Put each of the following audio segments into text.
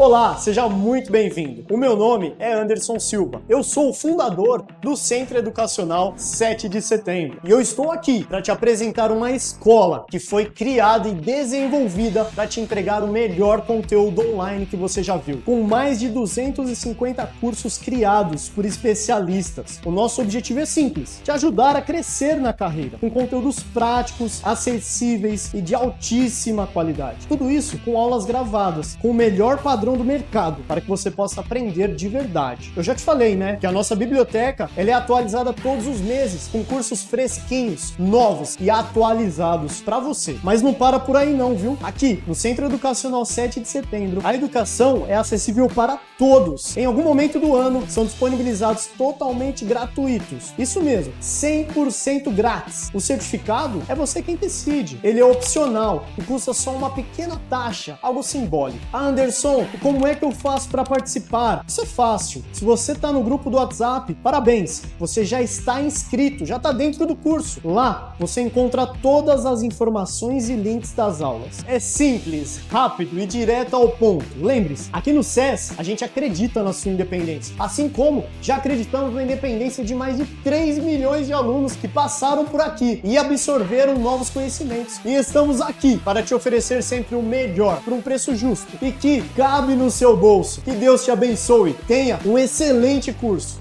Olá, seja muito bem-vindo. O meu nome é Anderson Silva. Eu sou o fundador do Centro Educacional 7 de Setembro. E eu estou aqui para te apresentar uma escola que foi criada e desenvolvida para te entregar o melhor conteúdo online que você já viu. Com mais de 250 cursos criados por especialistas. O nosso objetivo é simples: te ajudar a crescer na carreira, com conteúdos práticos, acessíveis e de altíssima qualidade. Tudo isso com aulas gravadas, com o melhor padrão do mercado, para que você possa aprender de verdade. Eu já te falei, né, que a nossa biblioteca ela é atualizada todos os meses, com cursos fresquinhos, novos e atualizados para você. Mas não para por aí não, viu? Aqui, no Centro Educacional 7 de Setembro, a educação é acessível para todos. Em algum momento do ano, são disponibilizados totalmente gratuitos. Isso mesmo, 100% grátis. O certificado é você quem decide. Ele é opcional e custa só uma pequena taxa, algo simbólico. Ah, Anderson, como é que eu faço para participar? Isso é fácil. Se você está no grupo do WhatsApp, parabéns, você já está inscrito, já está dentro do curso. Lá você encontra todas as informações e links das aulas. É simples, rápido e direto ao ponto. Lembre-se, aqui no SES a gente acredita na sua independência, assim como já acreditamos na independência de mais de 3 milhões de alunos que passaram por aqui e absorveram novos conhecimentos. E estamos aqui para te oferecer sempre o melhor por um preço justo e que cabe no seu bolso. Que Deus te abençoe. Tenha um excelente curso.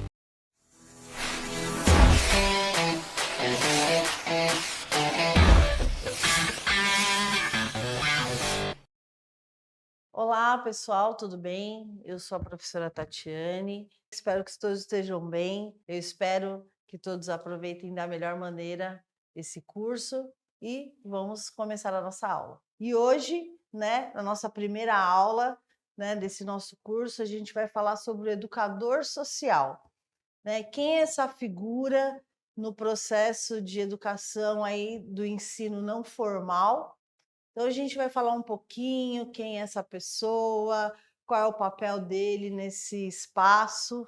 Olá, pessoal, tudo bem? Eu sou a professora Tatiane. Espero que todos estejam bem. Eu espero que todos aproveitem da melhor maneira esse curso e vamos começar a nossa aula. E hoje, na nossa primeira aula, desse nosso curso, a gente vai falar sobre o educador social. Quem é essa figura no processo de educação aí do ensino não formal? Então, a gente vai falar um pouquinho quem é essa pessoa, qual é o papel dele nesse espaço,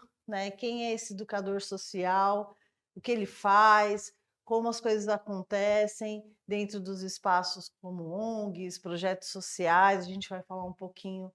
quem é esse educador social, o que ele faz, como as coisas acontecem dentro dos espaços como ONGs, projetos sociais. A gente vai falar um pouquinho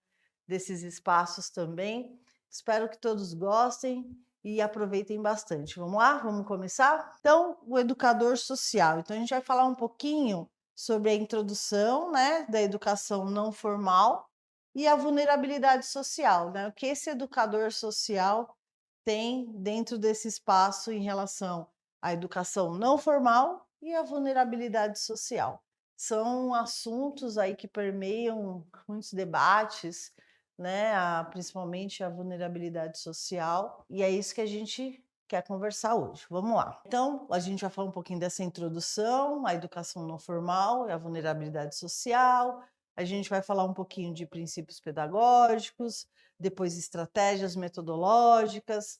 desses espaços também. Espero que todos gostem e aproveitem bastante. Vamos lá? Vamos começar? Então, o educador social. Então, a gente vai falar um pouquinho sobre a introdução, da educação não formal e a vulnerabilidade social, o que esse educador social tem dentro desse espaço em relação à educação não formal e à vulnerabilidade social. São assuntos aí que permeiam muitos debates, principalmente a vulnerabilidade social, e é isso que a gente quer conversar hoje. Vamos lá. Então, a gente vai falar um pouquinho dessa introdução à educação não formal e à vulnerabilidade social. A gente vai falar um pouquinho de princípios pedagógicos, depois estratégias metodológicas,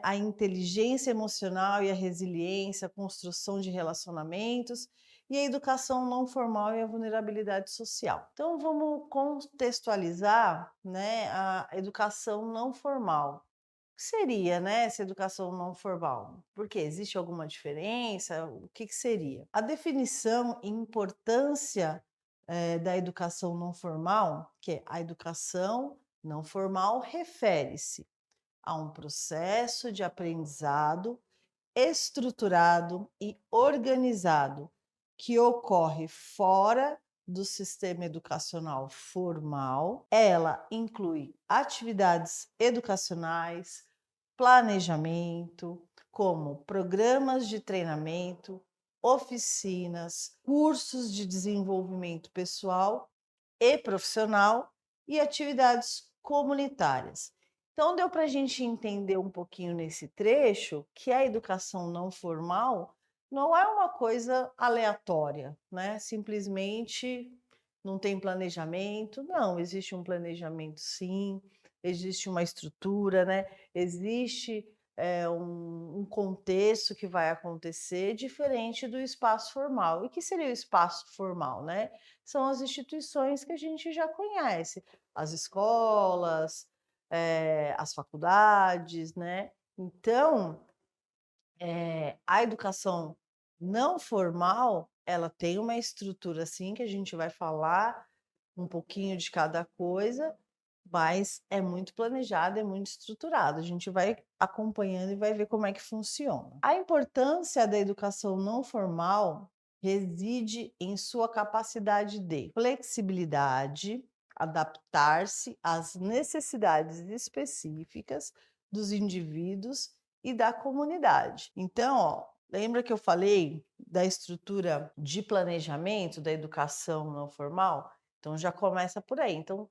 a inteligência emocional e a resiliência, a construção de relacionamentos e a educação não formal e a vulnerabilidade social. Então, vamos contextualizar, a educação não formal. O que seria, essa educação não formal? Porque existe alguma diferença? O que seria? A definição e importância da educação não formal, que é a educação não formal, refere-se a um processo de aprendizado estruturado e organizado que ocorre fora do sistema educacional formal. Ela inclui atividades educacionais, planejamento, como programas de treinamento, oficinas, cursos de desenvolvimento pessoal e profissional e atividades comunitárias. Então, deu para a gente entender um pouquinho nesse trecho que a educação não formal não é uma coisa aleatória, simplesmente não tem planejamento. Não, existe um planejamento, sim, existe uma estrutura, existe um contexto que vai acontecer diferente do espaço formal. E que seria o espaço formal, São as instituições que a gente já conhece, as escolas, as faculdades, Então, a educação não formal, ela tem uma estrutura assim que a gente vai falar um pouquinho de cada coisa, mas é muito planejado, é muito estruturado. A gente vai acompanhando e vai ver como é que funciona. A importância da educação não formal reside em sua capacidade de flexibilidade, adaptar-se às necessidades específicas dos indivíduos e da comunidade. Então, ó, lembra que eu falei da estrutura de planejamento da educação não formal? Então já começa por aí. Então,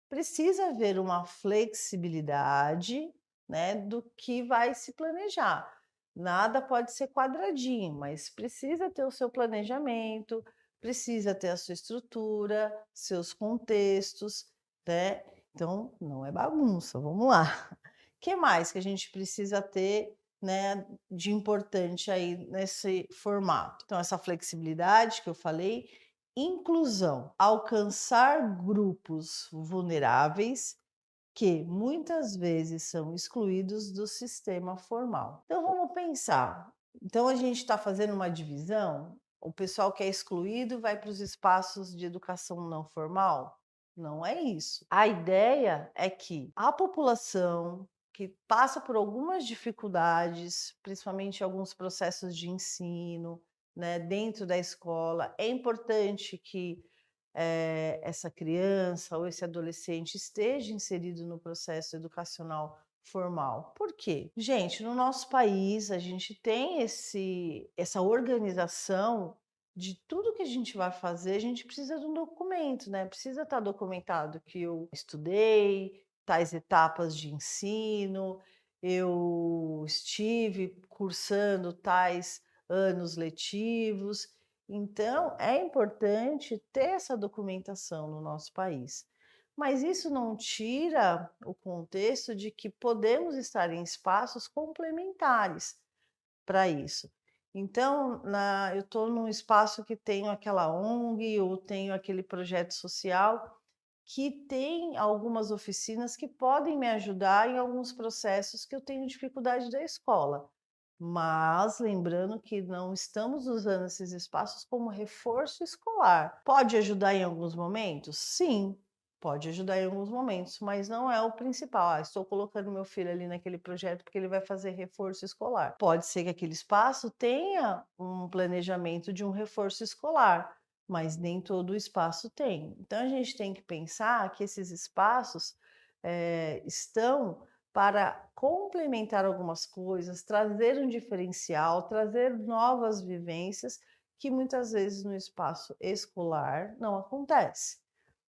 precisa haver uma flexibilidade, né, do que vai se planejar. Nada pode ser quadradinho, mas precisa ter o seu planejamento, precisa ter a sua estrutura, seus contextos, né? Então, não é bagunça, vamos lá. Que mais que a gente precisa ter, né, de importante aí nesse formato? Então, essa flexibilidade que eu falei, inclusão, alcançar grupos vulneráveis que muitas vezes são excluídos do sistema formal. Então vamos pensar. Então a gente está fazendo uma divisão. O pessoal que é excluído vai para os espaços de educação não formal? Não é isso. A ideia é que a população que passa por algumas dificuldades, principalmente alguns processos de ensino, né, dentro da escola, é importante que essa criança ou esse adolescente esteja inserido no processo educacional formal. Por quê? Gente, no nosso país a gente tem essa organização de tudo que a gente vai fazer, a gente precisa de um documento, né? Precisa estar documentado que eu estudei, tais etapas de ensino, eu estive cursando tais anos letivos. Então, é importante ter essa documentação no nosso país. Mas isso não tira o contexto de que podemos estar em espaços complementares para isso. Então, eu estou num espaço que tenho aquela ONG ou tenho aquele projeto social que tem algumas oficinas que podem me ajudar em alguns processos que eu tenho dificuldade da escola. Mas lembrando que não estamos usando esses espaços como reforço escolar. Pode ajudar em alguns momentos? Sim, pode ajudar em alguns momentos, mas não é o principal. Ah, estou colocando meu filho ali naquele projeto porque ele vai fazer reforço escolar. Pode ser que aquele espaço tenha um planejamento de um reforço escolar, mas nem todo o espaço tem. Então a gente tem que pensar que esses espaços estão para complementar algumas coisas, trazer um diferencial, trazer novas vivências que muitas vezes no espaço escolar não acontece.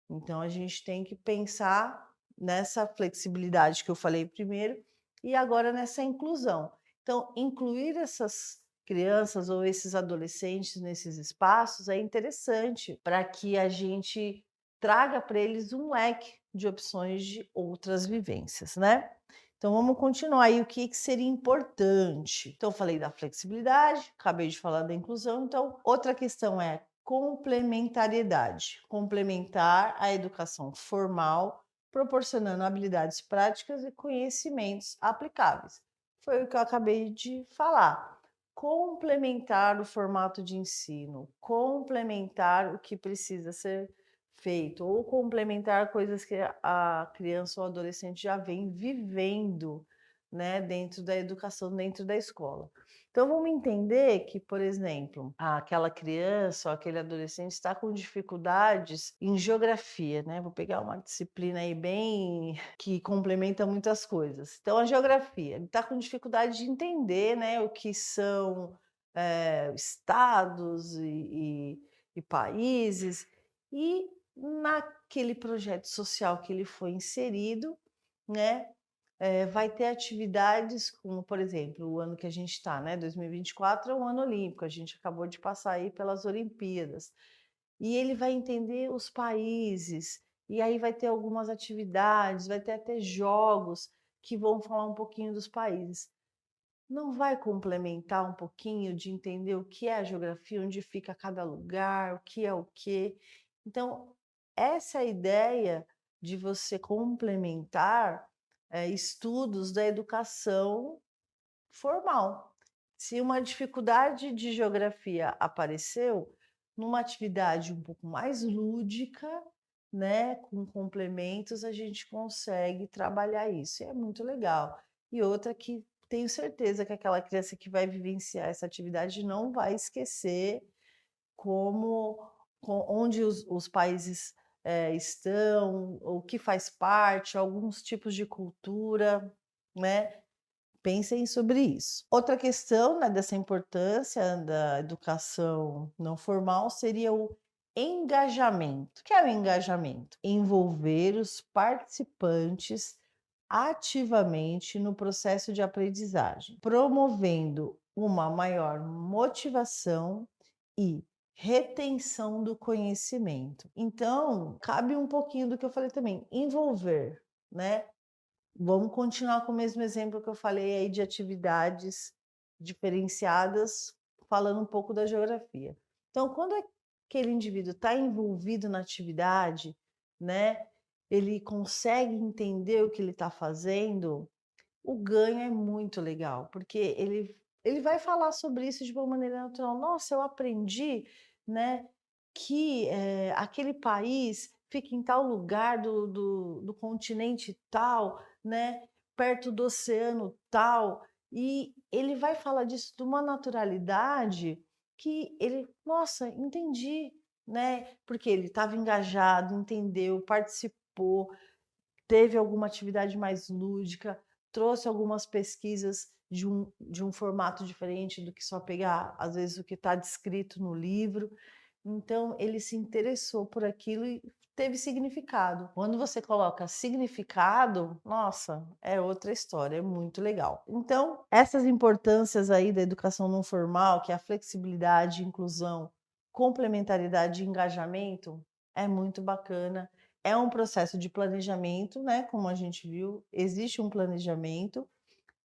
Então a gente tem que pensar nessa flexibilidade que eu falei primeiro e agora nessa inclusão. Então, incluir essas crianças ou esses adolescentes nesses espaços é interessante para que a gente traga para eles um leque de opções de outras vivências, né? Então vamos continuar aí o que seria importante. Então eu falei da flexibilidade, acabei de falar da inclusão, então outra questão é complementariedade. Complementar a educação formal, proporcionando habilidades práticas e conhecimentos aplicáveis. Foi o que eu acabei de falar. Complementar o formato de ensino, complementar o que precisa ser feito, ou complementar coisas que a criança ou adolescente já vem vivendo, né, dentro da educação, dentro da escola. Então vamos entender que, por exemplo, aquela criança ou aquele adolescente está com dificuldades em geografia, né? Vou pegar uma disciplina aí bem que complementa muitas coisas. Então a geografia, ele está com dificuldade de entender, né, o que são estados e países, e naquele projeto social que ele foi inserido, né, vai ter atividades como, por exemplo, o ano que a gente está, né, 2024 é um ano olímpico, a gente acabou de passar aí pelas Olimpíadas, e ele vai entender os países, e aí vai ter algumas atividades, vai ter até jogos que vão falar um pouquinho dos países. Não vai complementar um pouquinho de entender o que é a geografia, onde fica cada lugar, o que é o quê? Então, essa é a ideia de você complementar estudos da educação formal. Se uma dificuldade de geografia apareceu, numa atividade um pouco mais lúdica, né, com complementos, a gente consegue trabalhar isso. E é muito legal. E outra que tenho certeza que aquela criança que vai vivenciar essa atividade não vai esquecer como onde os países, estão, o que faz parte, alguns tipos de cultura, né. Pensem sobre isso. Outra questão, né, dessa importância da educação não formal seria o engajamento. O que é o engajamento? Envolver os participantes ativamente no processo de aprendizagem, promovendo uma maior motivação e retenção do conhecimento. Então, cabe um pouquinho do que eu falei também, envolver, né? Vamos continuar com o mesmo exemplo que eu falei aí de atividades diferenciadas, falando um pouco da geografia. Então, quando aquele indivíduo está envolvido na atividade, né, ele consegue entender o que ele está fazendo, o ganho é muito legal, porque ele vai falar sobre isso de uma maneira natural. Nossa, eu aprendi, né, que aquele país fica em tal lugar do continente tal, né, perto do oceano tal, e ele vai falar disso de uma naturalidade que ele, nossa, entendi, né, porque ele estava engajado, entendeu, participou, teve alguma atividade mais lúdica, trouxe algumas pesquisas de um formato diferente do que só pegar, às vezes, o que está descrito no livro. Então, ele se interessou por aquilo e teve significado. Quando você coloca significado, nossa, é outra história, é muito legal. Então, essas importâncias aí da educação não formal, que é a flexibilidade, inclusão, complementaridade e engajamento, é muito bacana. É um processo de planejamento, né, como a gente viu, existe um planejamento,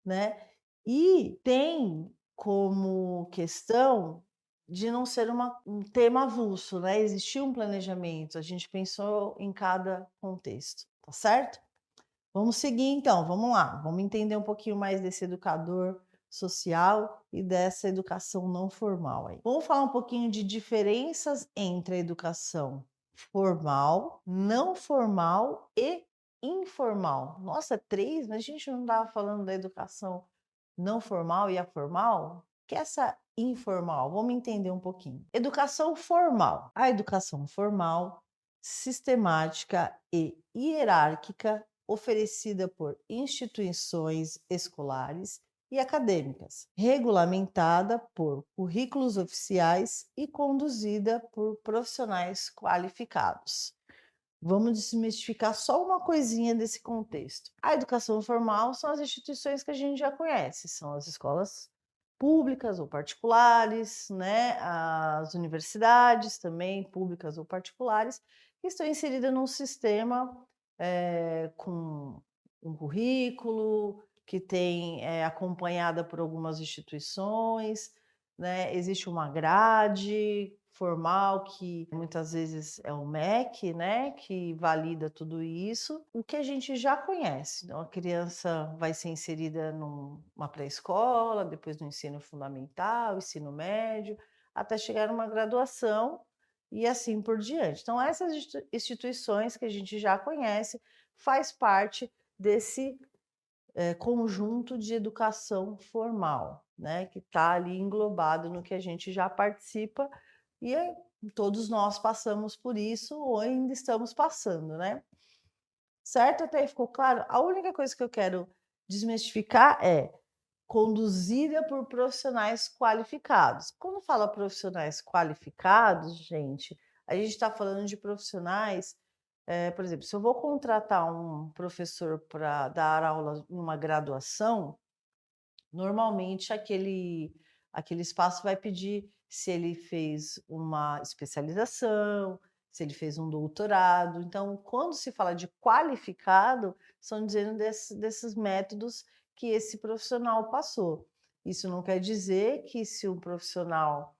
né, e tem como questão de não ser um tema avulso, né, existir um planejamento, a gente pensou em cada contexto, tá certo? Vamos seguir então, vamos lá, vamos entender um pouquinho mais desse educador social e dessa educação não formal aí. Vamos falar um pouquinho de diferenças entre a educação formal, não formal e informal. Nossa, 3, mas a gente não estava falando da educação não formal e a formal? Que é essa informal? Vamos entender um pouquinho. Educação formal. A educação formal, sistemática e hierárquica, oferecida por instituições escolares e acadêmicas, regulamentada por currículos oficiais e conduzida por profissionais qualificados. Vamos desmistificar só uma coisinha desse contexto. A educação formal são as instituições que a gente já conhece, são as escolas públicas ou particulares, né? As universidades também, públicas ou particulares, que estão inseridas num sistema com um currículo, que tem acompanhada por algumas instituições, né? Existe uma grade formal que muitas vezes é o MEC, né, que valida tudo isso, o que a gente já conhece. Então, a criança vai ser inserida numa pré-escola, depois no ensino fundamental, ensino médio, até chegar numa graduação e assim por diante. Então, essas instituições que a gente já conhece faz parte desse conjunto de educação formal, né, que está ali englobado no que a gente já participa e todos nós passamos por isso ou ainda estamos passando, né? Certo? Até aí ficou claro? A única coisa que eu quero desmistificar é conduzida por profissionais qualificados. Quando fala profissionais qualificados, gente, a gente está falando de profissionais, por exemplo, se eu vou contratar um professor para dar aula em uma graduação, normalmente aquele espaço vai pedir se ele fez uma especialização, se ele fez um doutorado. Então, quando se fala de qualificado, estão dizendo desses métodos que esse profissional passou. Isso não quer dizer que se um profissional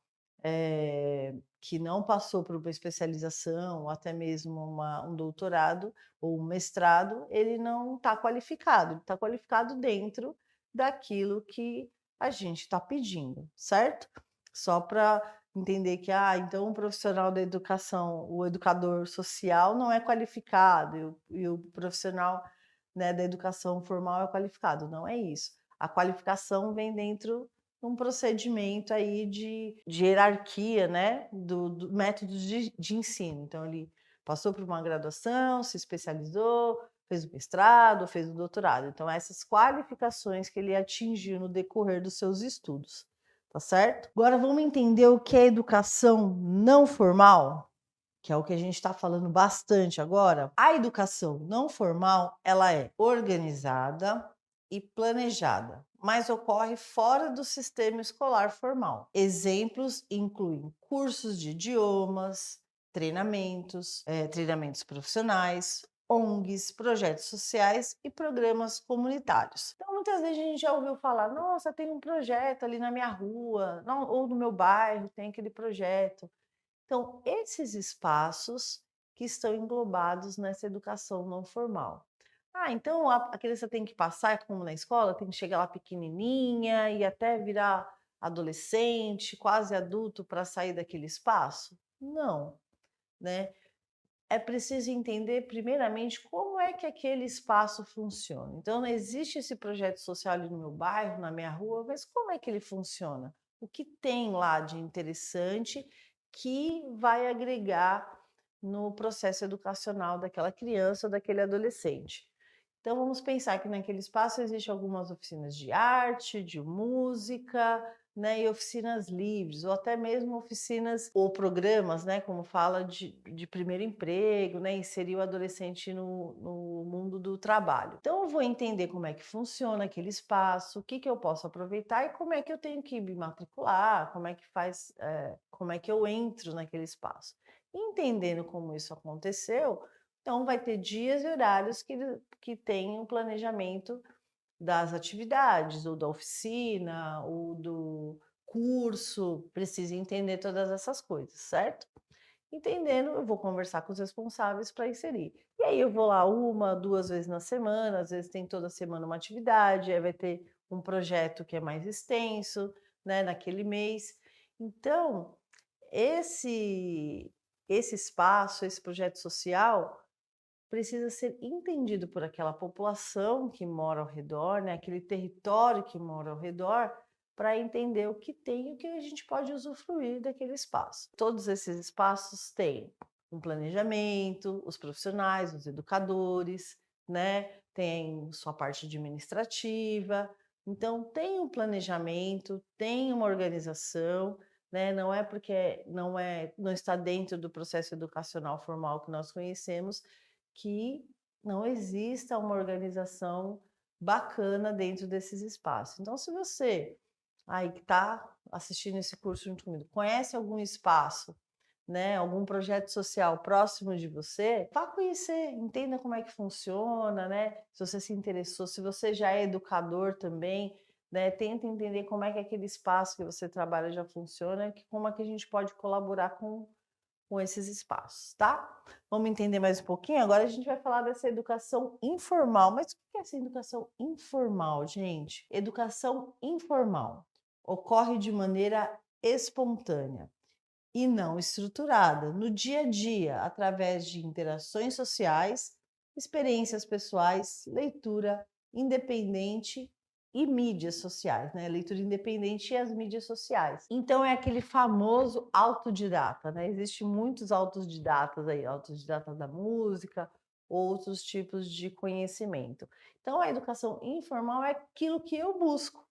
que não passou por uma especialização, ou até mesmo um doutorado ou um mestrado, ele não está qualificado. Ele está qualificado dentro daquilo que a gente está pedindo, certo? Só para entender que, então o profissional da educação, o educador social não é qualificado e o profissional, né, da educação formal é qualificado. Não é isso. A qualificação vem dentro de um procedimento aí de hierarquia, né, do método de ensino. Então ele passou por uma graduação, se especializou, fez o mestrado, fez o doutorado. Então essas qualificações que ele atingiu no decorrer dos seus estudos. Tá certo? Agora vamos entender o que é educação não formal, que é o que a gente está falando bastante agora. A educação não formal, ela é organizada e planejada, mas ocorre fora do sistema escolar formal. Exemplos incluem cursos de idiomas, treinamentos profissionais, ONGs, projetos sociais e programas comunitários. Então, muitas vezes a gente já ouviu falar: nossa, tem um projeto ali na minha rua, ou no meu bairro tem aquele projeto. Então, esses espaços que estão englobados nessa educação não formal. Então a criança tem que passar, como na escola, tem que chegar lá pequenininha e até virar adolescente, quase adulto para sair daquele espaço? Não, né? É preciso entender primeiramente como é que aquele espaço funciona. Então, existe esse projeto social ali no meu bairro, na minha rua, mas como é que ele funciona? O que tem lá de interessante que vai agregar no processo educacional daquela criança ou daquele adolescente? Então, vamos pensar que naquele espaço existem algumas oficinas de arte, de música, né, e oficinas livres, ou até mesmo oficinas ou programas, né, como fala de primeiro emprego, né, inserir o adolescente no mundo do trabalho. Então, eu vou entender como é que funciona aquele espaço, o que eu posso aproveitar e como é que eu tenho que me matricular, como é que eu entro naquele espaço. Entendendo como isso aconteceu, então vai ter dias e horários que tem um planejamento das atividades, ou da oficina, ou do curso, precisa entender todas essas coisas, certo? Entendendo, eu vou conversar com os responsáveis para inserir. E aí eu vou lá 1, 2 vezes na semana, às vezes tem toda semana uma atividade, aí vai ter um projeto que é mais extenso, né, naquele mês. Então, esse esse espaço, esse projeto social precisa ser entendido por aquela população que mora ao redor, né, aquele território que mora ao redor, para entender o que tem e o que a gente pode usufruir daquele espaço. Todos esses espaços têm um planejamento, os profissionais, os educadores, né, tem sua parte administrativa. Então tem um planejamento, tem uma organização, né, não é porque não está dentro do processo educacional formal que nós conhecemos que não exista uma organização bacana dentro desses espaços. Então, se você aí que está assistindo esse curso junto comigo, conhece algum espaço, né, algum projeto social próximo de você, vá conhecer, entenda como é que funciona, né? Se você se interessou, se você já é educador também, né, tenta entender como é que aquele espaço que você trabalha já funciona, como é que a gente pode colaborar com esses espaços, tá? Vamos entender mais um pouquinho? Agora a gente vai falar dessa educação informal. Mas o que é essa educação informal, gente? Educação informal ocorre de maneira espontânea e não estruturada, no dia a dia, através de interações sociais, experiências pessoais, leitura independente e mídias sociais, né? Leitura independente e as mídias sociais. Então é aquele famoso autodidata, né? Existem muitos autodidatas aí, autodidatas da música, outros tipos de conhecimento. Então a educação informal é aquilo que eu busco.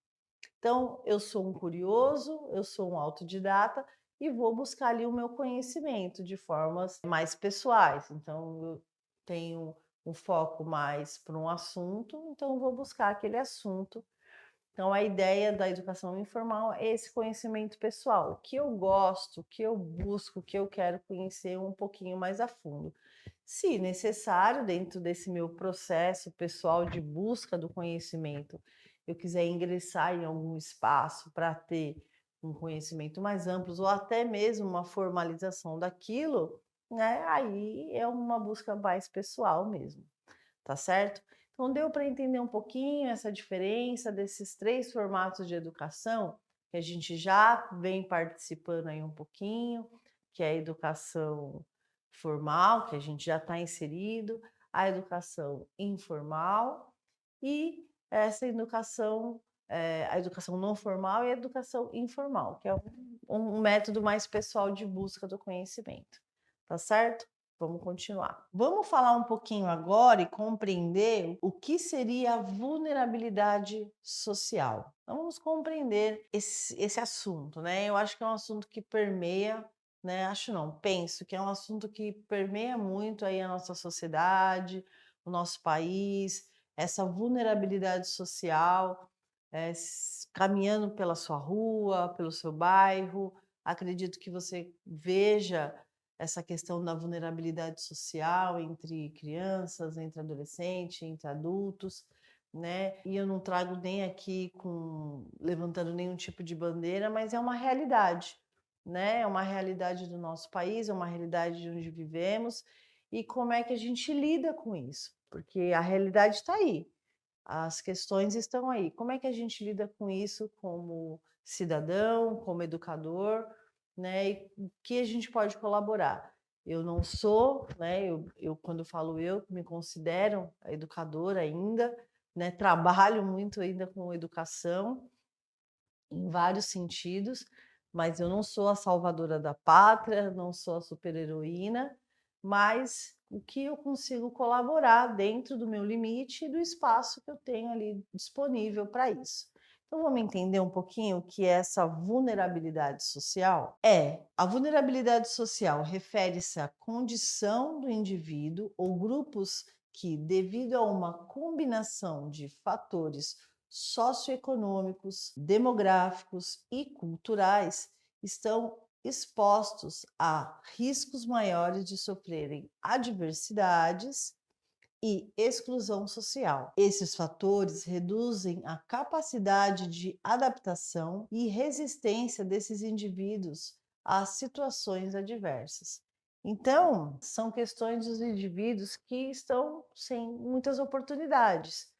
Então eu sou um curioso, eu sou um autodidata e vou buscar ali o meu conhecimento de formas mais pessoais. Então eu tenho um foco mais para um assunto, então eu vou buscar aquele assunto. Então, a ideia da educação informal é esse conhecimento pessoal, o que eu gosto, o que eu busco, o que eu quero conhecer um pouquinho mais a fundo. Se necessário, dentro desse meu processo pessoal de busca do conhecimento, eu quiser ingressar em algum espaço para ter um conhecimento mais amplo ou até mesmo uma formalização daquilo, né? Aí é uma busca mais pessoal mesmo, tá certo? Então, deu para entender um pouquinho essa diferença desses 3 formatos de educação que a gente já vem participando aí um pouquinho, que é a educação formal, que a gente já está inserido, a educação informal e essa educação, a educação não formal e a educação informal, que é um método mais pessoal de busca do conhecimento, tá certo? Vamos continuar. Vamos falar um pouquinho agora e compreender o que seria a vulnerabilidade social. Então, vamos compreender esse assunto, né? Eu acho que é um assunto que permeia, né? Acho não, penso que é um assunto que permeia muito aí a nossa sociedade, o nosso país, essa vulnerabilidade social, caminhando pela sua rua, pelo seu bairro. Acredito que você veja essa questão da vulnerabilidade social entre crianças, entre adolescentes, entre adultos, né? E eu não trago nem aqui levantando nenhum tipo de bandeira, mas é uma realidade, né? É uma realidade do nosso país, é uma realidade de onde vivemos e como é que a gente lida com isso, porque a realidade está aí, as questões estão aí. Como é que a gente lida com isso como cidadão, como educador, né? E o que a gente pode colaborar? Eu não sou, né? Eu quando falo eu, me considero a educadora ainda, né? Trabalho muito ainda com educação em vários sentidos, mas eu não sou a salvadora da pátria, não sou a super-heroína, mas o que eu consigo colaborar dentro do meu limite e do espaço que eu tenho ali disponível para isso. Então vamos entender um pouquinho o que é essa vulnerabilidade social? A vulnerabilidade social refere-se à condição do indivíduo ou grupos que, devido a uma combinação de fatores socioeconômicos, demográficos e culturais, estão expostos a riscos maiores de sofrerem adversidades e exclusão social. Esses fatores reduzem a capacidade de adaptação e resistência desses indivíduos às situações adversas. Então, são questões dos indivíduos que estão sem muitas oportunidades,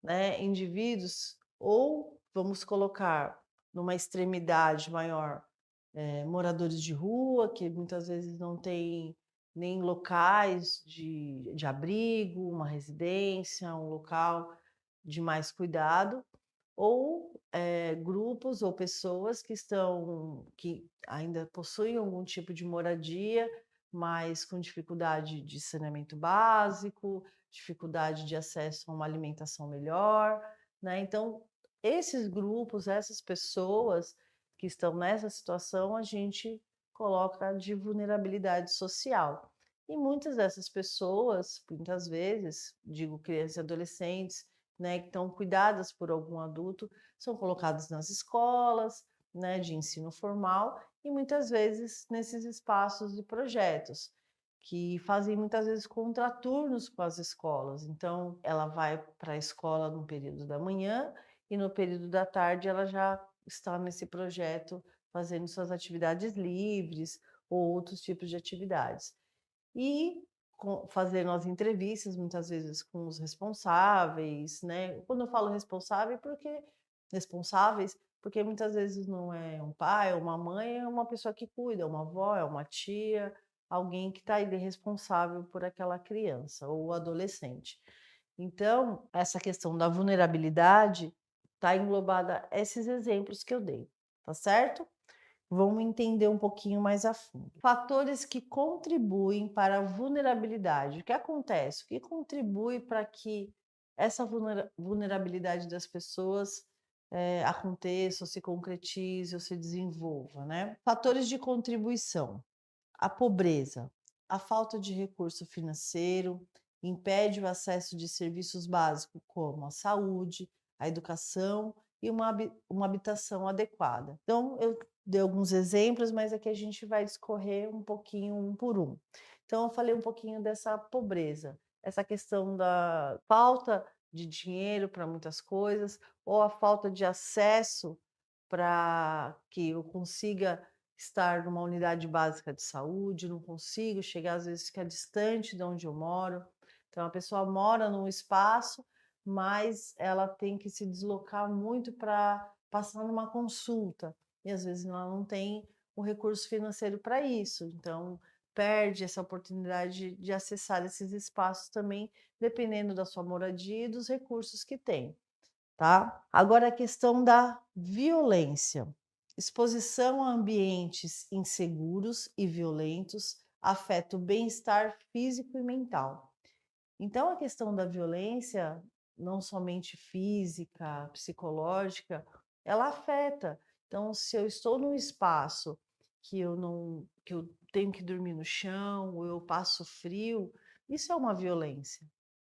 né? Indivíduos, ou vamos colocar numa extremidade maior, moradores de rua, que muitas vezes não têm nem locais de abrigo, uma residência, um local de mais cuidado, ou grupos ou pessoas que ainda possuem algum tipo de moradia, mas com dificuldade de saneamento básico, dificuldade de acesso a uma alimentação melhor, né? Então, esses grupos, essas pessoas que estão nessa situação, a gente coloca de vulnerabilidade social. E muitas dessas pessoas, muitas vezes, digo crianças e adolescentes, né, que estão cuidadas por algum adulto, são colocadas nas escolas, né, de ensino formal e muitas vezes nesses espaços de projetos, que fazem muitas vezes contraturnos com as escolas. Então, ela vai para a escola no período da manhã e no período da tarde ela já está nesse projeto fazendo suas atividades livres ou outros tipos de atividades. E fazendo as entrevistas, muitas vezes com os responsáveis, né? Quando eu falo responsáveis, porque muitas vezes não é um pai ou uma mãe, é uma pessoa que cuida, é uma avó, é uma tia, alguém que está ali responsável por aquela criança ou adolescente. Então, essa questão da vulnerabilidade está englobada esses exemplos que eu dei, tá certo? Vamos entender um pouquinho mais a fundo. Fatores que contribuem para a vulnerabilidade. O que acontece? O que contribui para que essa vulnerabilidade das pessoas aconteça, ou se concretize, ou se desenvolva, né? Fatores de contribuição. A pobreza, a falta de recurso financeiro impede o acesso de serviços básicos como a saúde, a educação e uma habitação adequada. Então, eu dei alguns exemplos, mas aqui a gente vai discorrer um pouquinho um por um. Então, eu falei um pouquinho dessa pobreza, essa questão da falta de dinheiro para muitas coisas, ou a falta de acesso para que eu consiga estar numa unidade básica de saúde, não consigo chegar, às vezes fica distante de onde eu moro. Então, a pessoa mora num espaço, mas ela tem que se deslocar muito para passar numa consulta, e às vezes ela não tem o recurso financeiro para isso, então perde essa oportunidade de acessar esses espaços também, dependendo da sua moradia e dos recursos que tem, tá? Agora a questão da violência. Exposição a ambientes inseguros e violentos afeta o bem-estar físico e mental. Então a questão da violência, não somente física, psicológica, ela afeta. Então, se eu estou num espaço que eu tenho que dormir no chão, ou eu passo frio, isso é uma violência,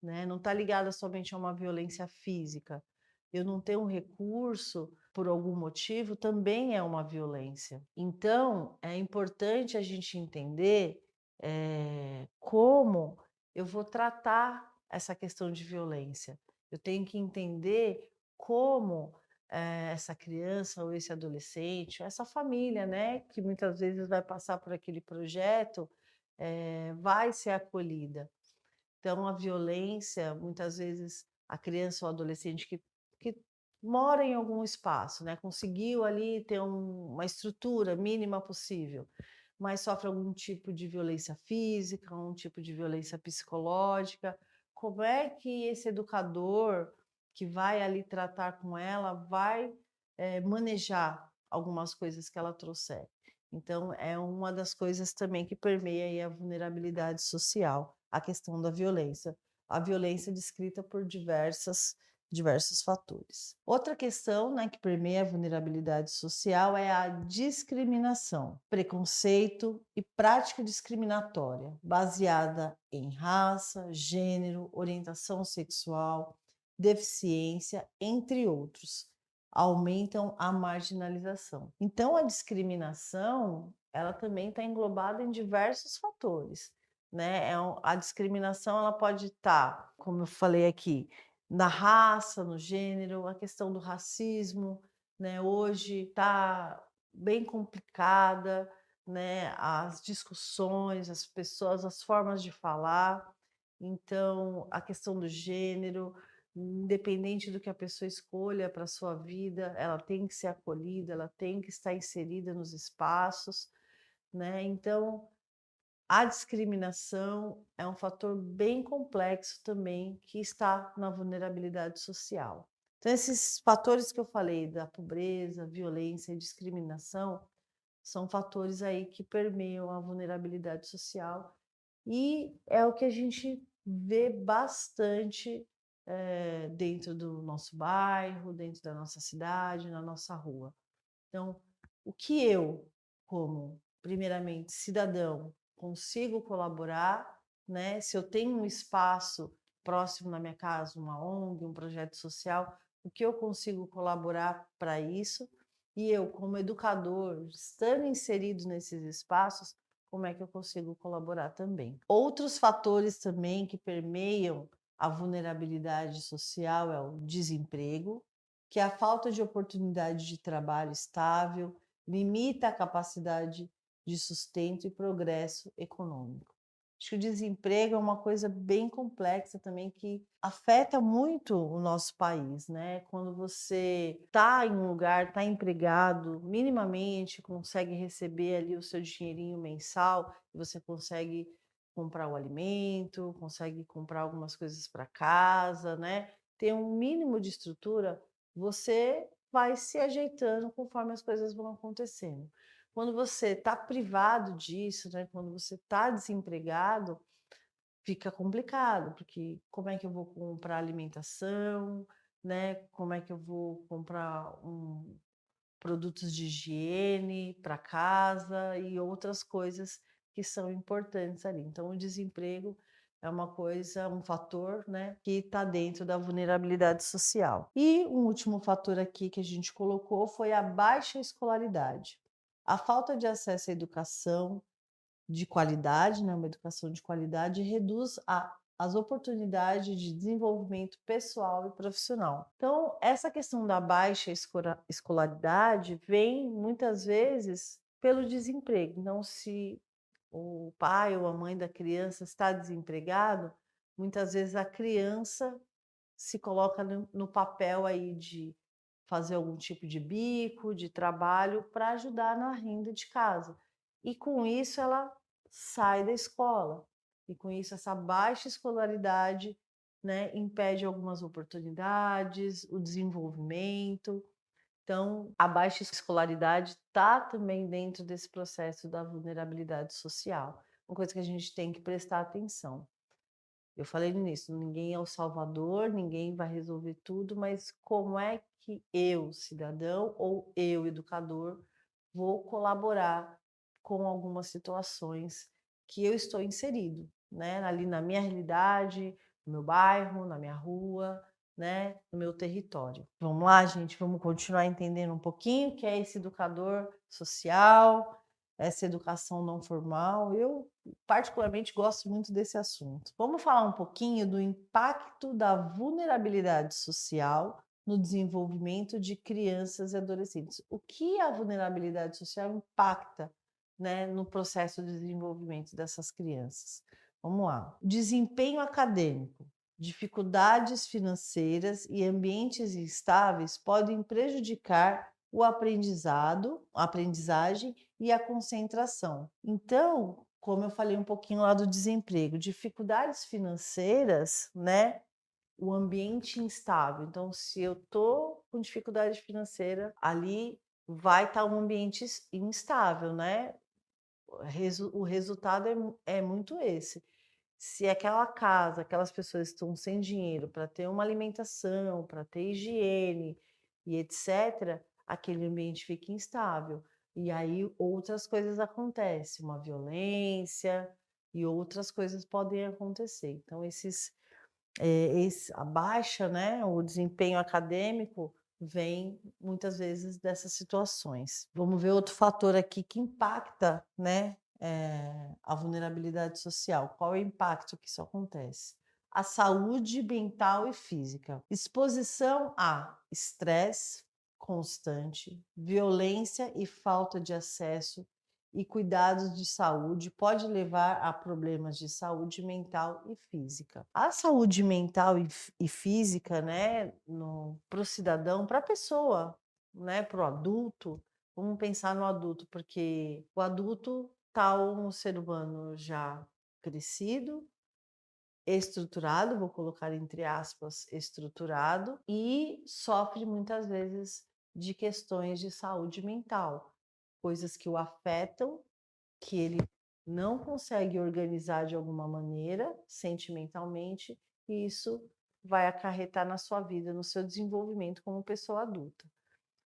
né? Não está ligada somente a uma violência física. Eu não ter um recurso por algum motivo também é uma violência. Então, é importante a gente entender como eu vou tratar essa questão de violência. Eu tenho que entender como essa criança ou esse adolescente, essa família, né, que muitas vezes vai passar por aquele projeto, vai ser acolhida. Então, a violência, muitas vezes, a criança ou adolescente que mora em algum espaço, né, conseguiu ali ter uma estrutura mínima possível, mas sofre algum tipo de violência física, um tipo de violência psicológica. Como é que esse educador que vai ali tratar com ela vai manejar algumas coisas que ela trouxer? Então, é uma das coisas também que permeia aí a vulnerabilidade social, a questão da violência. A violência descrita por diversos fatores. Outra questão, né, que permeia a vulnerabilidade social é a discriminação, preconceito e prática discriminatória, baseada em raça, gênero, orientação sexual, deficiência, entre outros, aumentam a marginalização. Então, a discriminação, ela também está englobada em diversos fatores, né? A discriminação, ela pode estar, como eu falei aqui, na raça, no gênero, a questão do racismo, né? Hoje está bem complicada, né? As discussões, as pessoas, as formas de falar. Então, a questão do gênero, independente do que a pessoa escolha para a sua vida, ela tem que ser acolhida, ela tem que estar inserida nos espaços, né? Então, a discriminação é um fator bem complexo também que está na vulnerabilidade social. Então, esses fatores que eu falei, da pobreza, violência e discriminação, são fatores aí que permeiam a vulnerabilidade social e é o que a gente vê bastante dentro do nosso bairro, dentro da nossa cidade, na nossa rua. Então, o que eu, como, primeiramente, cidadão, consigo colaborar, né? Se eu tenho um espaço próximo na minha casa, uma ONG, um projeto social, o que eu consigo colaborar para isso? E eu, como educador, estando inserido nesses espaços, como é que eu consigo colaborar também? Outros fatores também que permeiam a vulnerabilidade social é o desemprego, que a falta de oportunidade de trabalho estável limita a capacidade de sustento e progresso econômico. Acho que o desemprego é uma coisa bem complexa também que afeta muito o nosso país, né? Quando você está em um lugar, está empregado, minimamente consegue receber ali o seu dinheirinho mensal, você consegue comprar o alimento, consegue comprar algumas coisas para casa, né? Ter um mínimo de estrutura, você vai se ajeitando conforme as coisas vão acontecendo. Quando você está privado disso, né, quando você está desempregado, fica complicado, porque como é que eu vou comprar alimentação, né? Como é que eu vou comprar produtos de higiene para casa e outras coisas que são importantes ali. Então, o desemprego é uma coisa, um fator, né, que está dentro da vulnerabilidade social. E um último fator aqui que a gente colocou foi a baixa escolaridade. A falta de acesso à educação de qualidade, né, uma educação de qualidade, reduz as oportunidades de desenvolvimento pessoal e profissional. Então, essa questão da baixa escolaridade vem muitas vezes pelo desemprego. Então, se o pai ou a mãe da criança está desempregado, muitas vezes a criança se coloca no papel aí de fazer algum tipo de bico, de trabalho para ajudar na renda de casa. E com isso ela sai da escola. E com isso essa baixa escolaridade, né, impede algumas oportunidades, o desenvolvimento. Então, a baixa escolaridade está também dentro desse processo da vulnerabilidade social, uma coisa que a gente tem que prestar atenção. Eu falei no início, ninguém é o salvador, ninguém vai resolver tudo, mas como é que eu, cidadão, ou eu, educador, vou colaborar com algumas situações que eu estou inserido, né? Ali na minha realidade, no meu bairro, na minha rua, né? No meu território. Vamos lá, gente, vamos continuar entendendo um pouquinho o que é esse educador social, essa educação não formal. Eu particularmente gosto muito desse assunto. Vamos falar um pouquinho do impacto da vulnerabilidade social no desenvolvimento de crianças e adolescentes. O que a vulnerabilidade social impacta, né, no processo de desenvolvimento dessas crianças? Vamos lá. Desempenho acadêmico, dificuldades financeiras e ambientes instáveis podem prejudicar o aprendizado, a aprendizagem e a concentração. Então, como eu falei um pouquinho lá do desemprego, dificuldades financeiras, né? O ambiente instável. Então, se eu tô com dificuldade financeira, ali vai estar um ambiente instável, né? O resultado é muito esse. Se aquela casa, aquelas pessoas estão sem dinheiro para ter uma alimentação, para ter higiene e etc., aquele ambiente fica instável. E aí outras coisas acontecem, uma violência e outras coisas podem acontecer. Então, a baixa, né, o desempenho acadêmico vem muitas vezes dessas situações. Vamos ver outro fator aqui que impacta, né, a vulnerabilidade social. Qual é o impacto que isso acontece? A saúde mental e física. Exposição a estresse constante, violência e falta de acesso e cuidados de saúde pode levar a problemas de saúde mental e física. A saúde mental e física, né, para o cidadão, para a pessoa, né, para o adulto, vamos pensar no adulto, porque o adulto está um ser humano já crescido, estruturado, vou colocar entre aspas, estruturado, e sofre muitas vezes de questões de saúde mental, coisas que o afetam, que ele não consegue organizar de alguma maneira, sentimentalmente, e isso vai acarretar na sua vida, no seu desenvolvimento como pessoa adulta.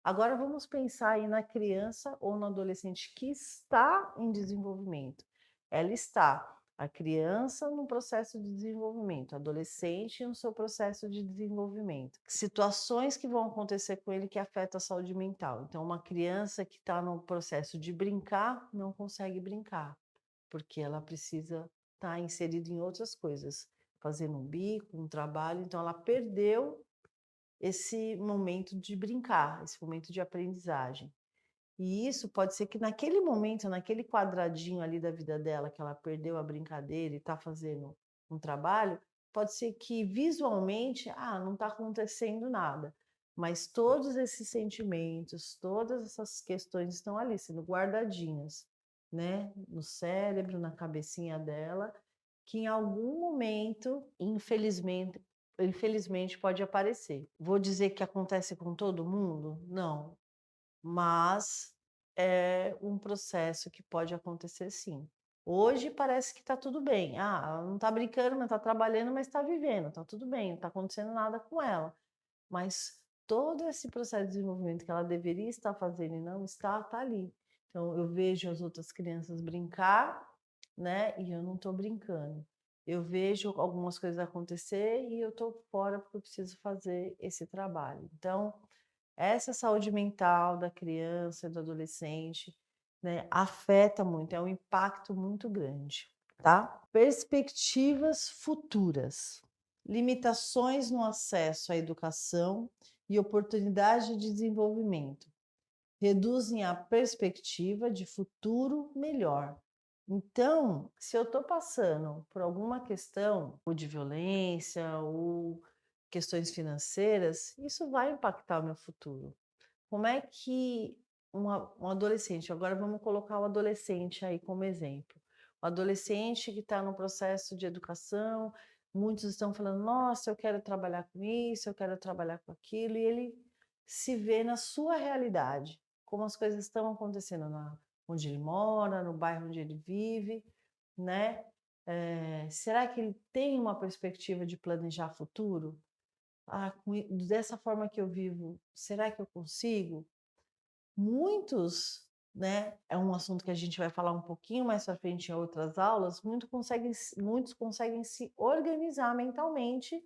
Agora vamos pensar aí na criança ou no adolescente que está em desenvolvimento. Ela está, a criança no processo de desenvolvimento, adolescente no seu processo de desenvolvimento. Situações que vão acontecer com ele que afetam a saúde mental. Então, uma criança que está no processo de brincar, não consegue brincar, porque ela precisa estar inserida em outras coisas, fazendo um bico, um trabalho, então ela perdeu esse momento de brincar, esse momento de aprendizagem. E isso pode ser que naquele momento, naquele quadradinho ali da vida dela, que ela perdeu a brincadeira e está fazendo um trabalho, pode ser que visualmente, não está acontecendo nada. Mas todos esses sentimentos, todas essas questões estão ali, sendo guardadinhas, né? No cérebro, na cabecinha dela, que em algum momento, infelizmente pode aparecer. Vou dizer que acontece com todo mundo? Não, mas é um processo que pode acontecer sim. Hoje parece que está tudo bem. Ela não está brincando, mas está trabalhando, mas está vivendo, está tudo bem, não está acontecendo nada com ela. Mas todo esse processo de desenvolvimento que ela deveria estar fazendo e não está ali. Então eu vejo as outras crianças brincar, né? E eu não estou brincando. Eu vejo algumas coisas acontecer e eu estou fora porque eu preciso fazer esse trabalho. Então, essa saúde mental da criança e do adolescente, né, afeta muito, é um impacto muito grande, tá? Perspectivas futuras. Limitações no acesso à educação e oportunidade de desenvolvimento reduzem a perspectiva de futuro melhor. Então, se eu estou passando por alguma questão, ou de violência, ou questões financeiras, isso vai impactar o meu futuro. Como é que um adolescente, agora vamos colocar o adolescente aí como exemplo. O adolescente que está no processo de educação, muitos estão falando, nossa, eu quero trabalhar com isso, eu quero trabalhar com aquilo, e ele se vê na sua realidade, como as coisas estão acontecendo onde ele mora, no bairro onde ele vive, né? Será que ele tem uma perspectiva de planejar futuro? Dessa forma que eu vivo, será que eu consigo? Muitos, né, é um assunto que a gente vai falar um pouquinho mais para frente em outras aulas, muitos conseguem se organizar mentalmente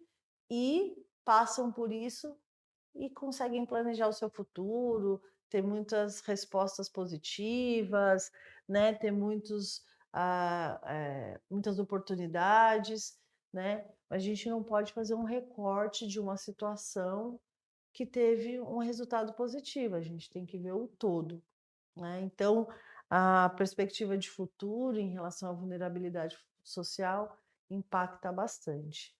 e passam por isso e conseguem planejar o seu futuro, ter muitas respostas positivas, né, ter muitas oportunidades, né? A gente não pode fazer um recorte de uma situação que teve um resultado positivo, a gente tem que ver o todo, né? Então, a perspectiva de futuro em relação à vulnerabilidade social impacta bastante,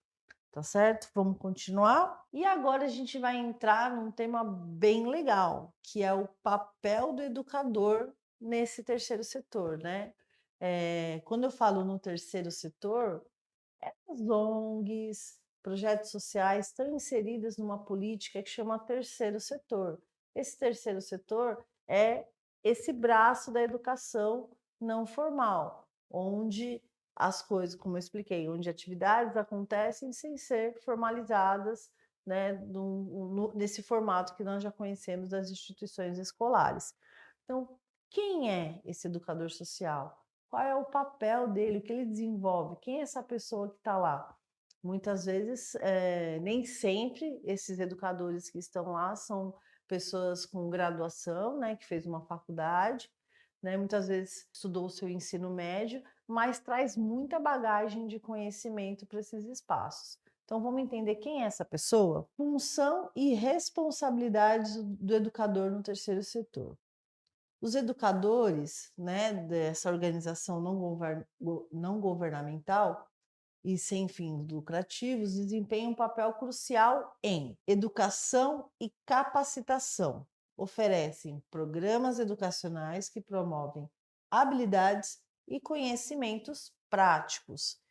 tá certo? Vamos continuar? E agora a gente vai entrar num tema bem legal, que é o papel do educador nesse terceiro setor, né? Quando eu falo no terceiro setor, as ONGs, projetos sociais estão inseridas numa política que chama terceiro setor. Esse terceiro setor é esse braço da educação não formal, onde as coisas, como eu expliquei, onde atividades acontecem sem ser formalizadas, né, nesse formato que nós já conhecemos das instituições escolares. Então, quem é esse educador social? Qual é o papel dele, o que ele desenvolve? Quem é essa pessoa que está lá? Muitas vezes, nem sempre esses educadores que estão lá são pessoas com graduação, né, que fez uma faculdade, né, muitas vezes estudou o seu ensino médio, mas traz muita bagagem de conhecimento para esses espaços. Então, vamos entender quem é essa pessoa? Função e responsabilidades do educador no terceiro setor. Os educadores, né, dessa organização não governamental e sem fins lucrativos desempenham um papel crucial em educação e capacitação. Oferecem programas educacionais que promovem habilidades e conhecimentos práticos.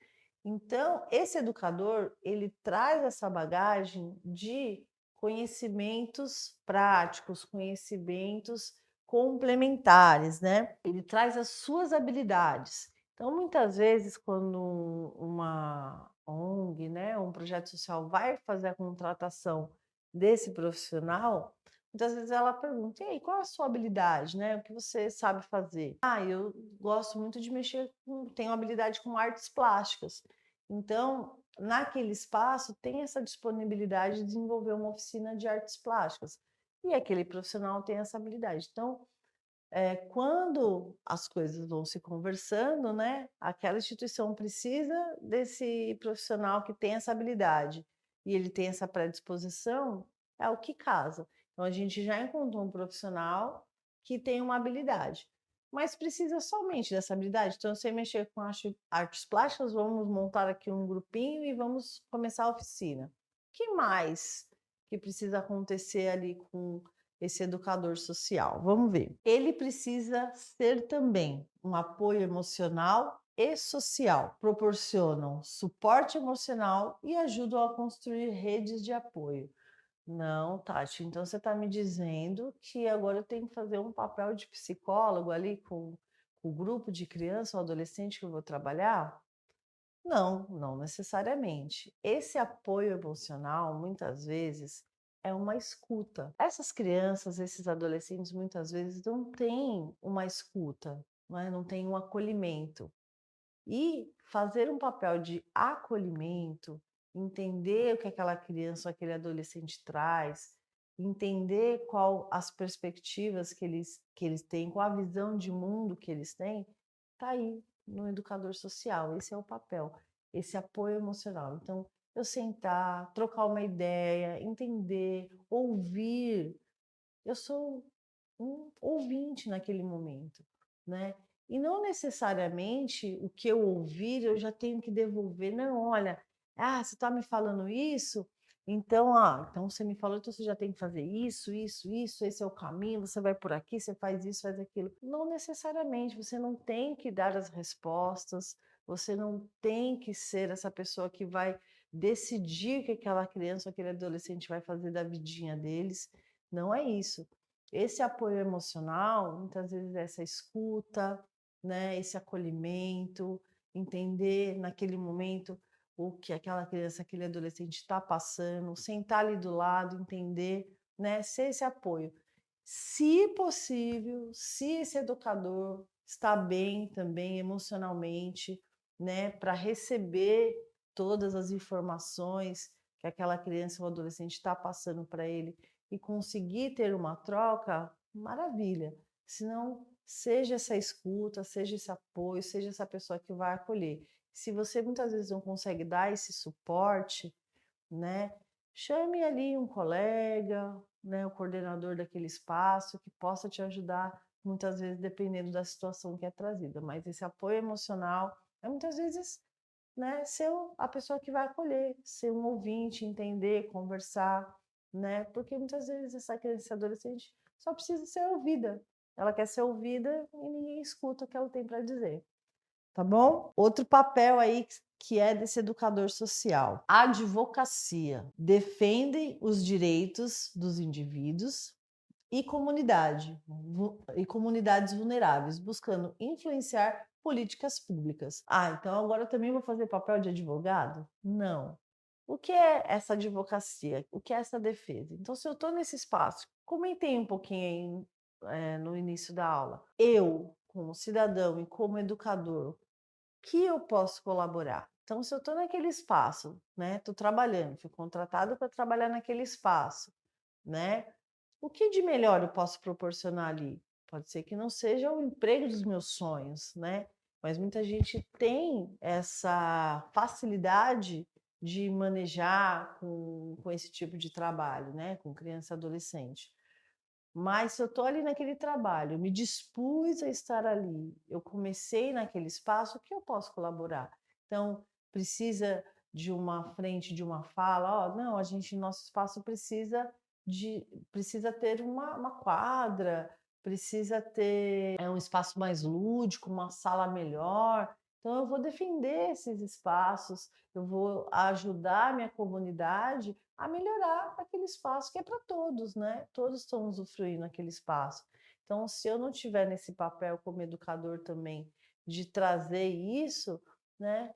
Então, esse educador, ele traz essa bagagem de conhecimentos práticos, conhecimentos complementares, né? Ele traz as suas habilidades. Então, muitas vezes, quando uma ONG, né, um projeto social vai fazer a contratação desse profissional, muitas vezes ela pergunta: e aí, qual é a sua habilidade, né? O que você sabe fazer? Eu gosto muito de tenho habilidade com artes plásticas. Então, naquele espaço, tem essa disponibilidade de desenvolver uma oficina de artes plásticas. E aquele profissional tem essa habilidade. Então, quando as coisas vão se conversando, né, aquela instituição precisa desse profissional que tem essa habilidade e ele tem essa predisposição, é o que casa. Então, a gente já encontrou um profissional que tem uma habilidade, mas precisa somente dessa habilidade. Então, eu sei mexer com artes plásticas, vamos montar aqui um grupinho e vamos começar a oficina. O que mais que precisa acontecer ali com esse educador social? Vamos ver. Ele precisa ser também um apoio emocional e social. Proporcionam suporte emocional e ajudam a construir redes de apoio. Não, Tati, então você está me dizendo que agora eu tenho que fazer um papel de psicólogo ali com o grupo de criança ou adolescente que eu vou trabalhar? Não, não necessariamente. Esse apoio emocional, muitas vezes, é uma escuta. Essas crianças, esses adolescentes, muitas vezes não têm uma escuta, não têm um acolhimento. E fazer um papel de acolhimento, entender o que aquela criança ou aquele adolescente traz, entender qual as perspectivas que eles têm, qual a visão de mundo que eles têm, está aí no educador social. Esse é o papel, esse apoio emocional. Então, eu sentar, trocar uma ideia, entender, ouvir. Eu sou um ouvinte naquele momento, né? E não necessariamente o que eu ouvir eu já tenho que devolver. Não, olha, você está me falando isso, Então, então você me falou, então você já tem que fazer isso, isso, isso, esse é o caminho, você vai por aqui, você faz isso, faz aquilo. Não necessariamente, você não tem que dar as respostas, você não tem que ser essa pessoa que vai decidir o que aquela criança ou aquele adolescente vai fazer da vidinha deles. Não é isso. Esse apoio emocional, muitas vezes é essa escuta, né, esse acolhimento, entender naquele momento o que aquela criança, aquele adolescente está passando, sentar ali do lado, entender, né, ser esse apoio. Se possível, se esse educador está bem também emocionalmente, né, para receber todas as informações que aquela criança ou adolescente está passando para ele e conseguir ter uma troca, maravilha. Senão, seja essa escuta, seja esse apoio, seja essa pessoa que vai acolher. Se você muitas vezes não consegue dar esse suporte, né, chame ali um colega, né, o coordenador daquele espaço que possa te ajudar, muitas vezes dependendo da situação que é trazida. Mas esse apoio emocional é muitas vezes, né, ser a pessoa que vai acolher, ser um ouvinte, entender, conversar, né, porque muitas vezes essa criança e adolescente só precisa ser ouvida. Ela quer ser ouvida e ninguém escuta o que ela tem para dizer. Tá bom? Outro papel aí que é desse educador social. A advocacia defende os direitos dos indivíduos e comunidades vulneráveis, buscando influenciar políticas públicas. Então agora eu também vou fazer papel de advogado? Não. O que é essa advocacia? O que é essa defesa? Então, se eu estou nesse espaço, comentei um pouquinho aí, no início da aula, eu, como cidadão e como educador, que eu posso colaborar? Então, se eu estou naquele espaço, né, estou trabalhando, fui contratado para trabalhar naquele espaço, né, o que de melhor eu posso proporcionar ali? Pode ser que não seja o emprego dos meus sonhos, né, mas muita gente tem essa facilidade de manejar com esse tipo de trabalho, né, com criança e adolescente. Mas se eu estou ali naquele trabalho, eu me dispus a estar ali, eu comecei naquele espaço, o que eu posso colaborar? Então, precisa de uma frente, de uma fala, não, a gente, nosso espaço precisa ter uma quadra, precisa ter um espaço mais lúdico, uma sala melhor. Então, eu vou defender esses espaços, eu vou ajudar a minha comunidade a melhorar aquele espaço que é para todos, né? Todos estão usufruindo aquele espaço. Então, se eu não tiver nesse papel como educador também de trazer isso, né?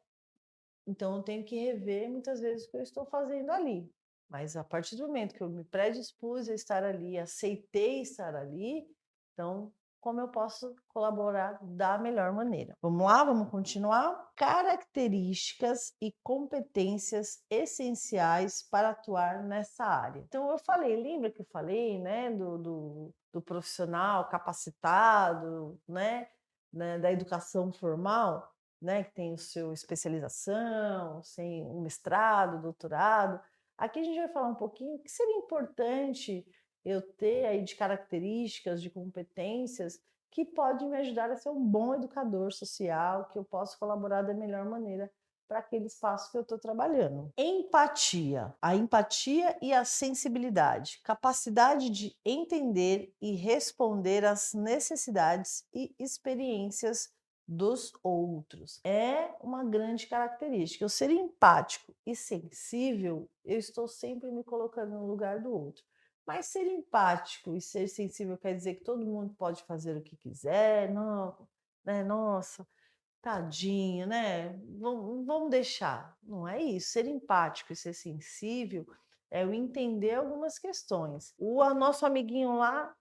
Então, eu tenho que rever muitas vezes o que eu estou fazendo ali. Mas a partir do momento que eu me predispus a estar ali, aceitei estar ali, então como eu posso colaborar da melhor maneira? Vamos lá, vamos continuar? Características e competências essenciais para atuar nessa área. Então eu falei, lembra que eu falei, né, do profissional capacitado, né, da educação formal? Né, que tem o seu especialização, sem um mestrado, doutorado. Aqui a gente vai falar um pouquinho o que seria importante eu ter aí de características, de competências que podem me ajudar a ser um bom educador social, que eu posso colaborar da melhor maneira para aquele espaço que eu estou trabalhando. Empatia. A empatia e a sensibilidade. Capacidade de entender e responder às necessidades e experiências dos outros. É uma grande característica. Eu ser empático e sensível, eu estou sempre me colocando no lugar do outro. Mas ser empático e ser sensível quer dizer que todo mundo pode fazer o que quiser, não, né? Nossa, tadinho, né? Vamos deixar. Não é isso. Ser empático e ser sensível é eu entender algumas questões. O nosso amiguinho lá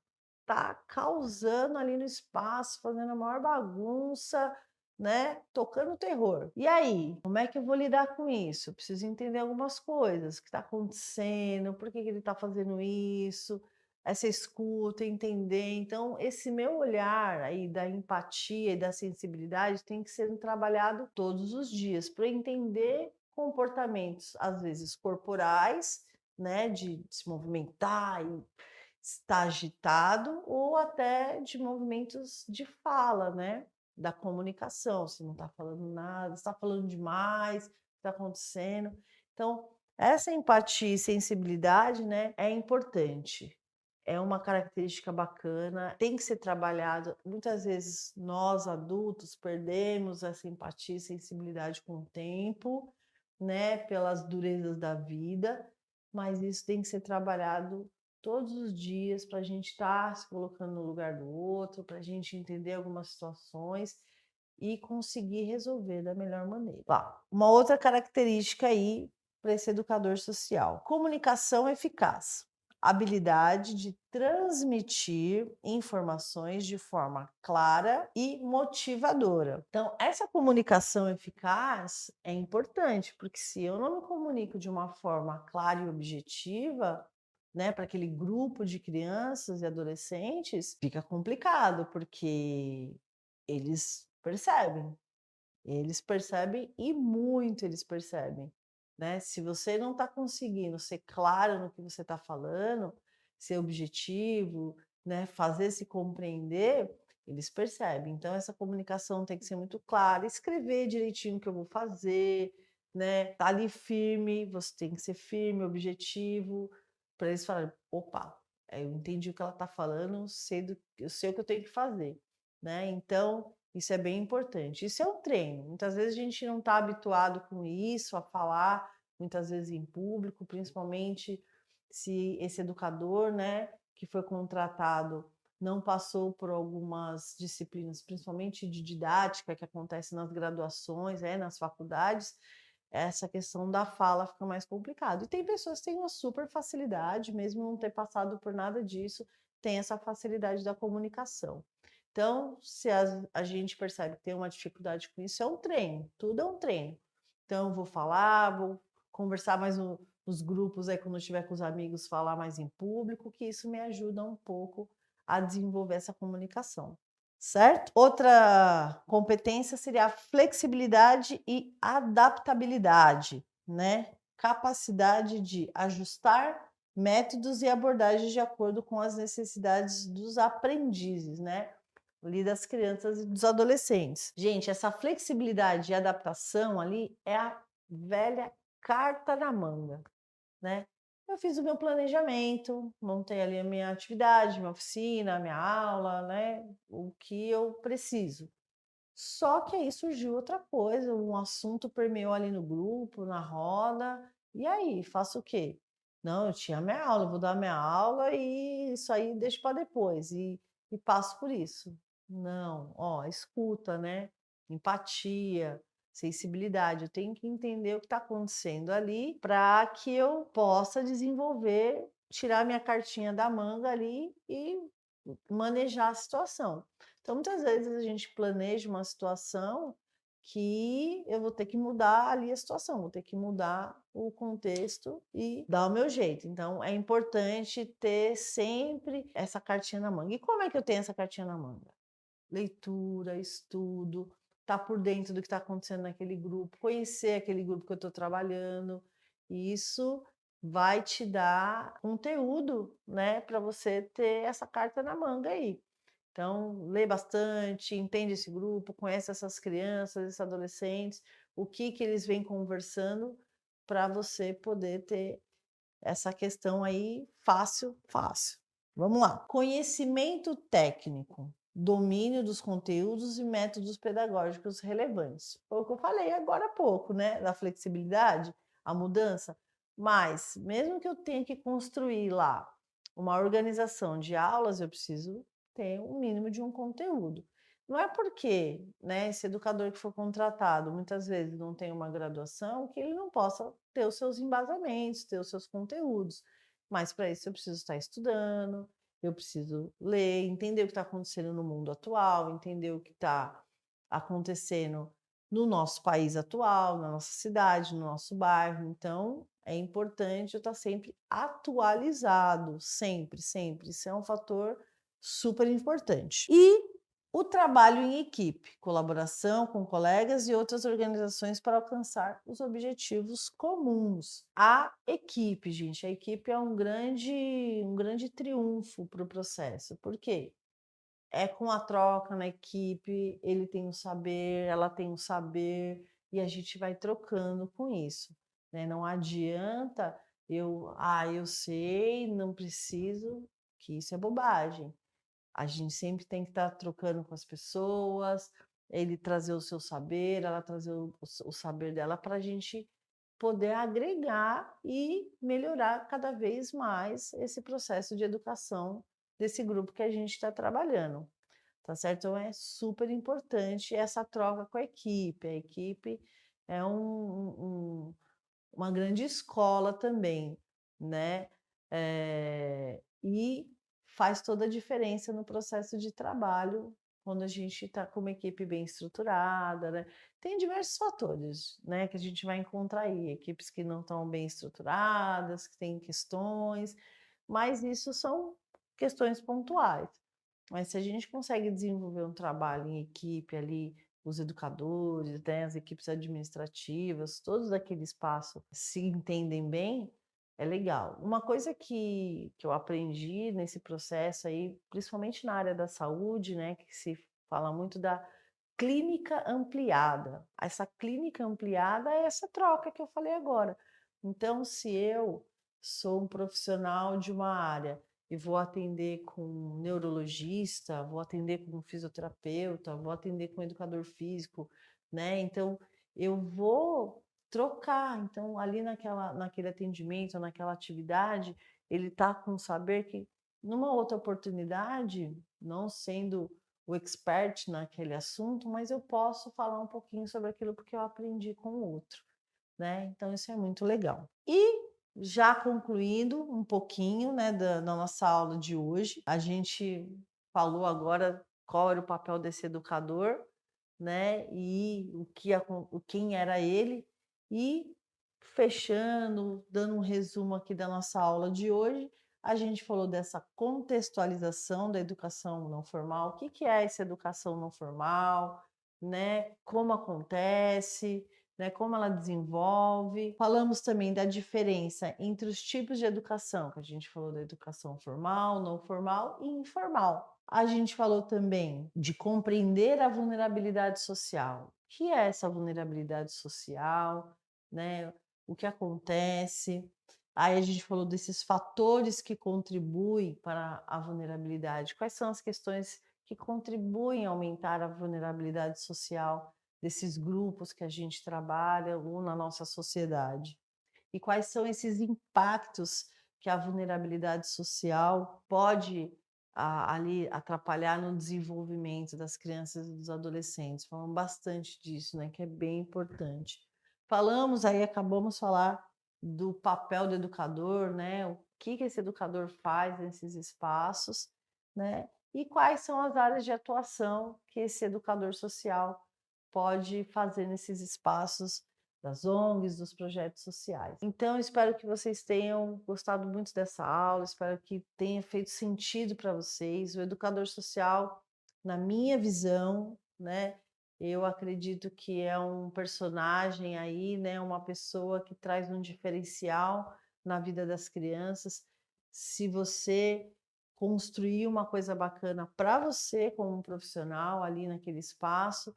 tá causando ali no espaço, fazendo a maior bagunça, né? Tocando terror. E aí, como é que eu vou lidar com isso? Eu preciso entender algumas coisas, o que está acontecendo, por que ele está fazendo isso, essa escuta, entender. Então, esse meu olhar aí da empatia e da sensibilidade tem que ser trabalhado todos os dias para entender comportamentos, às vezes corporais, né, de se movimentar e está agitado, ou até de movimentos de fala, né? Da comunicação, se não está falando nada, está falando demais, está acontecendo. Então, Essa empatia e sensibilidade, né, é importante. É uma característica bacana, tem que ser trabalhado. Muitas vezes nós adultos perdemos essa empatia e sensibilidade com o tempo, né, pelas durezas da vida, mas isso tem que ser trabalhado todos os dias para a gente estar se colocando no lugar do outro, para a gente entender algumas situações e conseguir resolver da melhor maneira. Uma outra característica aí para esse educador social: comunicação eficaz, habilidade de transmitir informações de forma clara e motivadora. Então, essa comunicação eficaz é importante, porque se eu não me comunico de uma forma clara e objetiva, né, para aquele grupo de crianças e adolescentes, fica complicado, porque eles percebem. Eles percebem e muito eles percebem, né. Se você não está conseguindo ser claro no que você está falando, ser objetivo, né, fazer se compreender, eles percebem. Então essa comunicação tem que ser muito clara, escrever direitinho o que eu vou fazer, né, tá ali firme, você tem que ser firme, objetivo, para eles falarem: "Opa, eu entendi o que ela está falando, eu sei o que eu tenho que fazer", né. Então isso é bem importante. Isso é um treino. Muitas vezes a gente não está habituado com isso, a falar, muitas vezes em público, principalmente se esse educador, né, que foi contratado, não passou por algumas disciplinas, principalmente de didática, que acontece nas graduações, nas faculdades, essa questão da fala fica mais complicado. E tem pessoas que têm uma super facilidade, mesmo não ter passado por nada disso, tem essa facilidade da comunicação. Então, se a gente percebe que tem uma dificuldade com isso, é um treino, tudo é um treino. Então, eu vou falar, vou conversar mais nos grupos aí, quando eu estiver com os amigos, falar mais em público, que isso me ajuda um pouco a desenvolver essa comunicação, certo? Outra competência seria a flexibilidade e adaptabilidade, né? Capacidade de ajustar métodos e abordagens de acordo com as necessidades dos aprendizes, né? Ali das crianças e dos adolescentes. Gente, essa flexibilidade e adaptação ali é a velha carta na manga, né. Eu fiz o meu planejamento, montei ali a minha atividade, minha oficina, minha aula, né, o que eu preciso. Só que aí surgiu outra coisa, um assunto permeou ali no grupo, na roda, e aí, faço o quê? Não, eu tinha minha aula, eu vou dar minha aula e isso aí deixo para depois e passo por isso. Não, ó, escuta, né? Empatia, sensibilidade. Eu tenho que entender o que está acontecendo ali para que eu possa desenvolver, tirar minha cartinha da manga ali e manejar a situação. Então, muitas vezes a gente planeja uma situação que eu vou ter que mudar ali a situação, vou ter que mudar o contexto e dar o meu jeito. Então, é importante ter sempre essa cartinha na manga. E como é que eu tenho essa cartinha na manga? Leitura, estudo, estar por dentro do que está acontecendo naquele grupo, conhecer aquele grupo que eu estou trabalhando. E isso vai te dar conteúdo, né, para você ter essa carta na manga aí. Então, lê bastante, entende esse grupo, conhece essas crianças, esses adolescentes, o que que eles vêm conversando para você poder ter essa questão aí fácil, fácil. Vamos lá. Conhecimento técnico, domínio dos conteúdos e métodos pedagógicos relevantes. Foi o que eu falei agora há pouco, né? Da flexibilidade, a mudança. Mas, mesmo que eu tenha que construir lá uma organização de aulas, eu preciso ter um mínimo de um conteúdo. Não é porque, né, esse educador que for contratado muitas vezes não tem uma graduação que ele não possa ter os seus embasamentos, ter os seus conteúdos. Mas para isso eu preciso estar estudando, eu preciso ler, entender o que está acontecendo no mundo atual, entender o que está acontecendo no nosso país atual, na nossa cidade, no nosso bairro. Então, é importante eu estar sempre atualizado, sempre, sempre. Isso é um fator super importante. E o trabalho em equipe, colaboração com colegas e outras organizações para alcançar os objetivos comuns. A equipe, gente, a equipe é um grande triunfo para o processo. Por quê? É com a troca na equipe, ele tem um saber, ela tem um saber, e a gente vai trocando com isso. né? Não adianta eu sei, não preciso, que isso é bobagem. A gente sempre tem que estar trocando com as pessoas, ele trazer o seu saber, ela trazer o saber dela, para a gente poder agregar e melhorar cada vez mais esse processo de educação desse grupo que a gente está trabalhando, tá certo? Então é super importante essa troca com a equipe. A equipe é uma grande escola também, né? E faz toda a diferença no processo de trabalho quando a gente está com uma equipe bem estruturada, né? Tem diversos fatores, né, que a gente vai encontrar aí, equipes que não estão bem estruturadas, que têm questões, mas isso são questões pontuais. Mas se a gente consegue desenvolver um trabalho em equipe ali, os educadores, né, as equipes administrativas, todos aquele espaço se entendem bem, é legal. Uma coisa que eu aprendi nesse processo aí, principalmente na área da saúde, né, que se fala muito da clínica ampliada. Essa clínica ampliada é essa troca que eu falei agora. Então, se eu sou um profissional de uma área e vou atender com um neurologista, vou atender com um fisioterapeuta, vou atender com um educador físico, né? Então, eu vou trocar. Então, ali naquele atendimento, naquela atividade, ele está com saber que numa outra oportunidade, não sendo o expert naquele assunto, mas eu posso falar um pouquinho sobre aquilo porque eu aprendi com o outro, né? Então, isso é muito legal. E já concluindo um pouquinho, né, da nossa aula de hoje, a gente falou agora qual era o papel desse educador, né, e quem era ele, e fechando, dando um resumo aqui da nossa aula de hoje, a gente falou dessa contextualização da educação não formal, o que que é essa educação não formal, né, como acontece, né, como ela desenvolve. Falamos também da diferença entre os tipos de educação, que a gente falou da educação formal, não formal e informal. A gente falou também de compreender a vulnerabilidade social. O que é essa vulnerabilidade social, né? O que acontece? Aí a gente falou desses fatores que contribuem para a vulnerabilidade. Quais são as questões que contribuem a aumentar a vulnerabilidade social desses grupos que a gente trabalha ou na nossa sociedade? E quais são esses impactos que a vulnerabilidade social pode ali atrapalhar no desenvolvimento das crianças e dos adolescentes? Falamos bastante disso, né, que é bem importante. Falamos aí, acabamos de falar do papel do educador, né, o que esse educador faz nesses espaços, né, e quais são as áreas de atuação que esse educador social pode fazer nesses espaços das ONGs, dos projetos sociais. Então, espero que vocês tenham gostado muito dessa aula, espero que tenha feito sentido para vocês. O educador social, na minha visão, né, eu acredito que é um personagem aí, né, uma pessoa que traz um diferencial na vida das crianças. Se você construir uma coisa bacana para você como um profissional ali naquele espaço,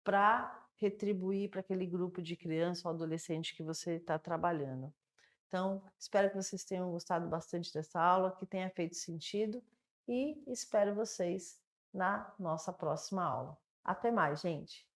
para retribuir para aquele grupo de criança ou adolescente que você está trabalhando. Então, espero que vocês tenham gostado bastante dessa aula, que tenha feito sentido e espero vocês na nossa próxima aula. Até mais, gente!